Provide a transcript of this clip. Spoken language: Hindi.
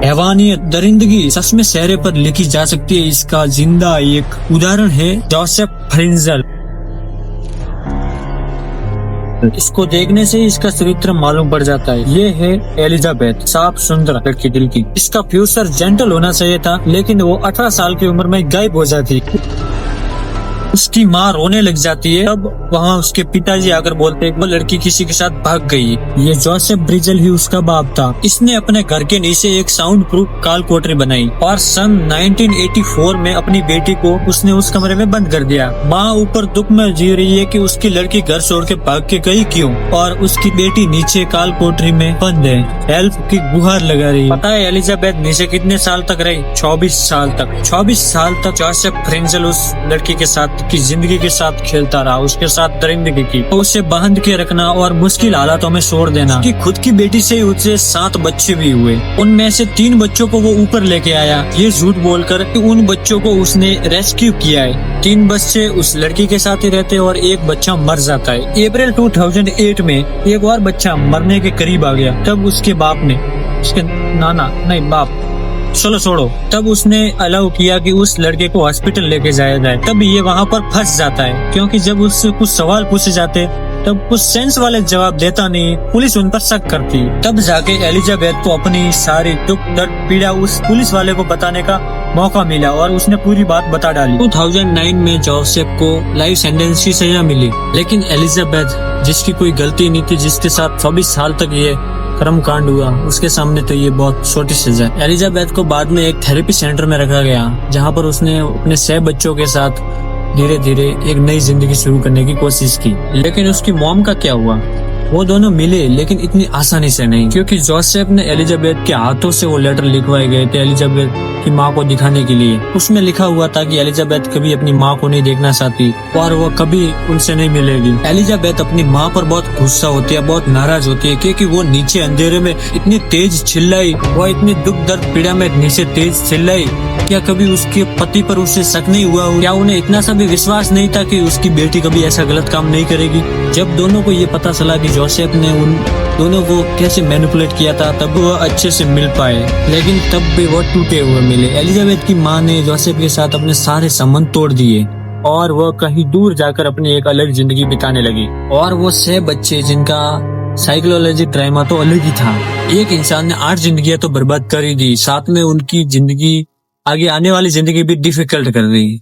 हैवानियत, दरिंदगी सच में चेहरे पर लिखी जा सकती है। इसका जिंदा एक उदाहरण है जोसेफ फ्रेंजल। इसको देखने से इसका चरित्र मालूम पड़ जाता है। ये है एलिजाबेथ, साफ सुंदर लड़की दिल की। इसका फ्यूचर जेंटल होना चाहिए था, लेकिन वो 18 साल की उम्र में गायब हो जाती। उसकी माँ रोने लग जाती है। तब वहाँ उसके पिताजी आकर बोलते हैं वो लड़की किसी के साथ भाग गई। ये जोसेफ ब्रिजल ही उसका बाप था। इसने अपने घर के नीचे एक साउंड प्रूफ काल कोठरी बनाई और सन 1984 में अपनी बेटी को उसने उस कमरे में बंद कर दिया। माँ ऊपर दुख में जी रही है कि उसकी लड़की घर छोड़ के भाग के गई क्यों, और उसकी बेटी नीचे काल कोठरी में बंद है, हेल्प की गुहार लगा रही है। पता है एलिजाबेथ नीचे कितने साल तक रही? 24 साल तक। 24 साल तक जोसेफ फ्रेंजल उस लड़की के साथ की जिंदगी के साथ खेलता रहा, उसके साथ दरिंदगी की, तो उसे बांध के रखना और मुश्किल हालातों में छोड़ देना। कि खुद की बेटी से उसे 7 बच्चे भी हुए। उनमें से 3 बच्चों को वो ऊपर लेके आया, ये झूठ बोलकर कि उन बच्चों को उसने रेस्क्यू किया है। 3 बच्चे उस लड़की के साथ ही रहते और एक बच्चा मर जाता है। अप्रैल 2008 में एक और बच्चा मरने के करीब आ गया। तब उसके बाप ने, उसके नाना नहीं बाप, चलो छोड़ो, तब उसने अलाउ किया कि उस लड़के को हॉस्पिटल लेके जाया जाए। तब ये वहाँ पर फंस जाता है, क्योंकि जब उससे कुछ सवाल पूछे जाते तब कुछ सेंस वाले जवाब देता नहीं। पुलिस उन पर शक करती। तब जाके एलिजाबेथ को अपनी सारी दुख दर्द पीड़ा उस पुलिस वाले को बताने का मौका मिला और उसने पूरी बात बता डाली। 2009 में जोसेफ को लाइफ सेंटेंस की सजा मिली, लेकिन एलिजाबेथ जिसकी कोई गलती नहीं थी, जिसके साथ 24 साल तक ये कर्म कांड हुआ, उसके सामने तो ये बहुत छोटी सजा है। एलिजाबेथ को बाद में एक थेरेपी सेंटर में रखा गया, जहाँ पर उसने अपने 6 बच्चों के साथ धीरे धीरे एक नई जिंदगी शुरू करने की कोशिश की। लेकिन उसकी मॉम का क्या हुआ? वो दोनों मिले, लेकिन इतनी आसानी से नहीं, क्योंकि जोसेफ ने एलिजाबेथ के हाथों से वो लेटर लिखवाए गए थे एलिजाबेथ की माँ को दिखाने के लिए। उसमें लिखा हुआ था कि एलिजाबेथ कभी अपनी माँ को नहीं देखना चाहती और वो कभी उनसे नहीं मिलेगी। एलिजाबेथ अपनी माँ पर बहुत गुस्सा होती है, बहुत नाराज होती है, क्योंकि वो नीचे अंधेरे में इतनी तेज चिल्लाई, वो इतनी दुख दर्द पीड़ा में नीचे तेज चिल्लाई। क्या कभी उसके पति पर उससे शक नहीं हुआ? क्या उन्हें इतना सा भी विश्वास नहीं था कि उसकी बेटी कभी ऐसा गलत काम नहीं करेगी? जब दोनों को ये पता चला कि जोसेफ ने उन दोनों को कैसे मैनिपुलेट किया था, तब वो अच्छे से मिल पाए, लेकिन तब भी वो टूटे हुए मिले। एलिजाबेथ की माँ ने जोसेफ के साथ अपने सारे संबंध तोड़ दिए और वो कहीं दूर जाकर अपनी एक अलग जिंदगी बिताने लगी। और वो 6 बच्चे जिनका साइकोलॉजी ट्रामा तो अलग ही था। एक इंसान ने 8 जिंदगियां तो बर्बाद कर ही दी, साथ में उनकी जिंदगी, आगे आने वाली जिंदगी भी डिफिकल्ट कर दी।